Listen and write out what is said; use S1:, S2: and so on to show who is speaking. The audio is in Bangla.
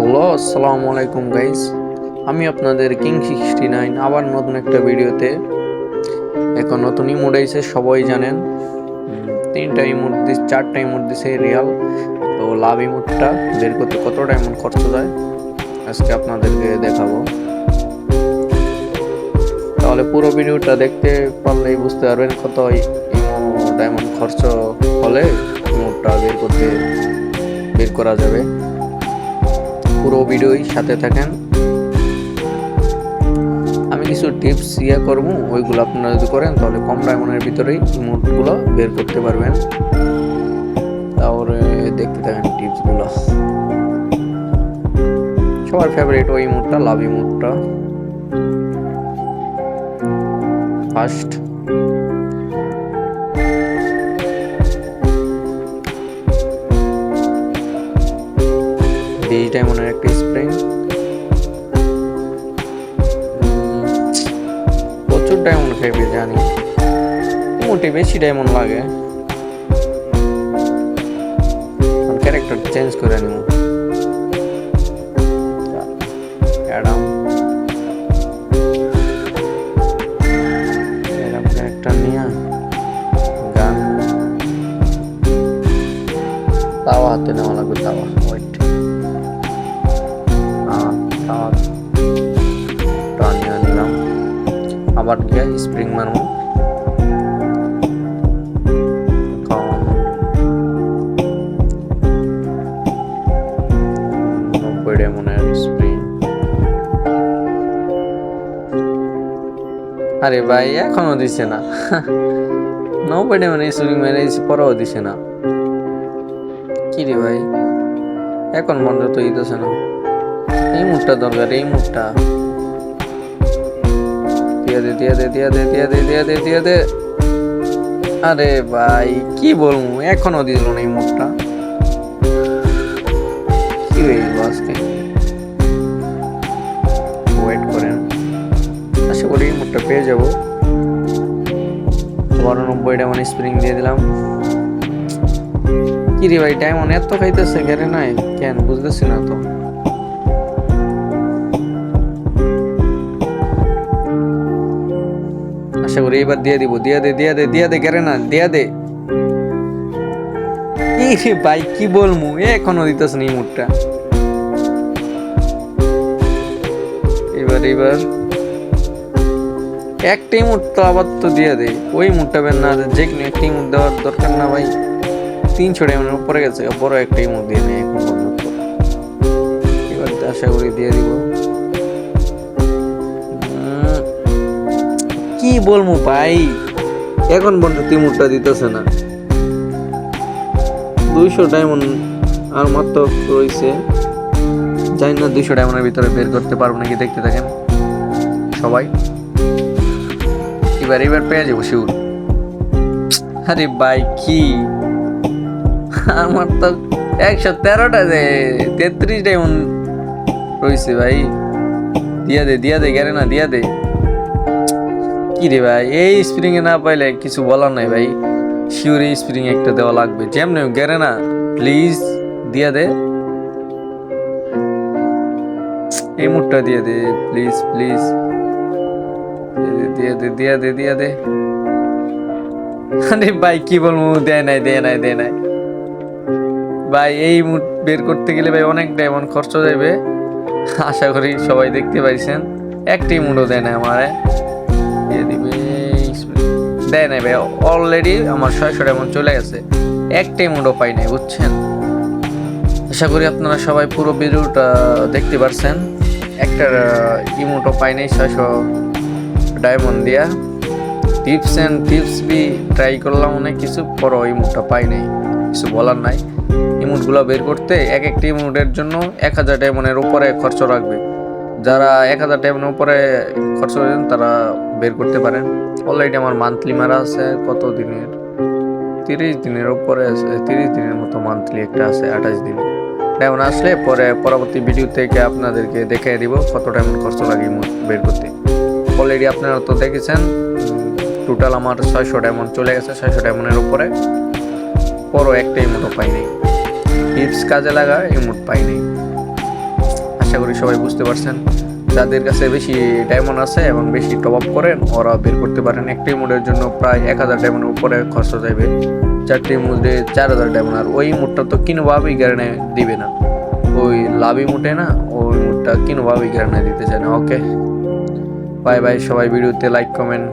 S1: হ্যালো, আসসালামু আলাইকুম গাইস। আমি আপনাদের কিং 69 আবার নতুন একটা ভিডিওতে। এখন নতুন ইমোট আইছে, সবাই জানেন। তিনটা ইমোট দিস, চারটা ইমোট দিছে রিয়াল। তো লাভ ইমোটটা বের করতে কত ডায়মন্ড খরচ যায় আজকে আপনাদেরকে দেখাবো। তাহলে পুরো ভিডিওটা দেখতে পারলেই বুঝতে পারবেন কত ডায়মন্ড খরচ হলে ইমোটটা বের করা যাবে। পুরো ভিডিওই সাথে থাকেন। আমি কিছু টিপস করবো, ওইগুলো আপনারা যদি করেন তাহলে কম ডায়মন্ডের ভিতরেই ইমোটগুলো বের করতে পারবেন। তাহলে দেখতে থাকেন টিপসগুলো। সবার ফেভারিট ওই ইমোটটা, লাভ ইমোটটা। ফার্স্ট এই ডায়মন্ডের একটা স্প্রিং, প্রচুর ডায়মন্ড খাইবে জানি, মোটে বেশি ডায়মন্ড লাগে। ক্যারেক্টার চেঞ্জ করে নিব। অ্যাডাম ক্যারেক্টার নিয়ে গান তাওয়া হাতে নেওয়া লাগবে। তাওয়া ওয়েট নিয়ে নিলাম। আবার গিয়ে স্প্রিং মারবো। আরে ভাই এখনো দিছে না। 90 ডায়মন্ড স্প্রিং মেরে পরেও দিছে না। কি রে ভাই, এখন বন্ধ তো দিতেছে না। এই মুডটা দরকার, এই মুডটা দিয়ে দে। আরে ভাই কি বলবো, এখনো দিল না এই মুডটা। কি হয়ে গেল আজকে? ওয়েট করেন, আশা করি এই মুডটা পেয়ে যাবো। 90 ডায়মন্ড স্প্রিং দিয়ে দিলাম। কি রে ভাই, ডায়মন্ড এত খাইতেছে গেরে নাই কেন বুঝতেছি না তো। আশা করি এবার দিয়ে দিব। দিয়ে দে গেরে না, দিয়ে দে। ভাই কি বলবো, এখনো দিতেছে না এই মুডটা। এবার একটা ইমোট তো আবার তো দিয়ে দে। ওই মুডটা বের না, যে কোনো একটা ইমোট দেওয়ার দরকার না ভাই। 300 ডায়মন্ডের উপরে গেছে, বড় একটা ইমোট দিয়ে নেই এখন পর্যন্ত। এবার আশা করি দিয়ে দিব। কি বলবো ভাই, এখন পর্যন্ত ইমোটটা দিতেছে না। 200 ডায়মন্ড আর মাত্র রয়েছে। জানি না 200 ডায়মন্ডের ভিতরে বের করতে পারবো নাকি, দেখতে থাকেন সবাই। এবার পেয়ে যাবো শিউর। আরে ভাই কি, আমার তো 113টা 33 ডায়মন্ড রয়েছে ভাই। দিয়া দে গেরে না, দিয়া দে। কি রে ভাই, এই স্প্রিং এ না পাইলে কিছু বলার নাই ভাই। শিওর এই স্প্রিং একটা দেওয়া লাগবে। যেমন গেরে না, প্লিজ দিয়া দে। এই মুডটা দিয়ে দে প্লিজ। দিয়া দে। আরে ভাই কি বলবো, দেয় নাই ভাই। এই মুড বের করতে গেলে ভাই অনেক ডায়মন্ড খরচ যাবে। আশা করি সবাই দেখতে পাইছেন। একটাই মুডও দেয় না আমারে। দিয়ে দিবে, দেয় নাই ভাই। অলরেডি আমার 600 ডায়মন্ড চলে গেছে, একটাই মুডও পাই নাই, বুঝছেন। আশা করি আপনারা সবাই পুরো ভিডিওটা দেখতে পারছেন। একটা ইমোটও পাই নাই 600 ডায়মন্ড দিয়া। টিপস বি ট্রাই করলাম অনেক কিছু, পরও ইমোটটা পাই নাই। কিছু বলার নাই। ইমোটগুলো বের করতে একটা ইমোটের জন্য 1000 ডায়মন্ডের উপরে খরচ রাখবে। যারা 1000 ডায়মন্ডের উপরে খরচ করেন তারা বের করতে পারেন। অলরেডি আমার মান্থলি মারা আছে কত দিনের, 30 দিনের উপরে আছে। 30 দিনের মতো মান্থলি একটা আছে, 28 দিন। ডায়মন্ড আসলে পরবর্তী ভিডিও থেকে আপনাদেরকে দেখিয়ে দিব কত ডায়মন্ড খরচ লাগে বের করতে। অলরেডি আপনারা তো দেখেছেন, টোটাল আমার 600 ডায়মন্ড চলে গেছে। 600 ডায়মন্ডের উপরে পরও একটা ইমোটও পাই নাই। টিপস কাজে লাগা ইমোট পাই নাই। সবাই বুঝতে পারছেন। যাদের কাছে বেশি ডায়মন্ড আছে এবং বেশি টপ আপ করেন ওরা বের করতে পারেন। একটি ইমোটের জন্য প্রায় 1000 ডায়মন্ডের উপরে খরচ যাবে, 4টি ইমোটে 4000 ডায়মন্ড। আর ওই ইমোটটা তো কিনোভাবেই গ্যারান্টি দিবে না, ওই লাভ ইমোটে না, ওই ইমোটটা কিনোভাবেই গ্যারান্টি দিতে চায় না। ওকে বাই বাই, সবাই ভিডিওতে লাইক কমেন্ট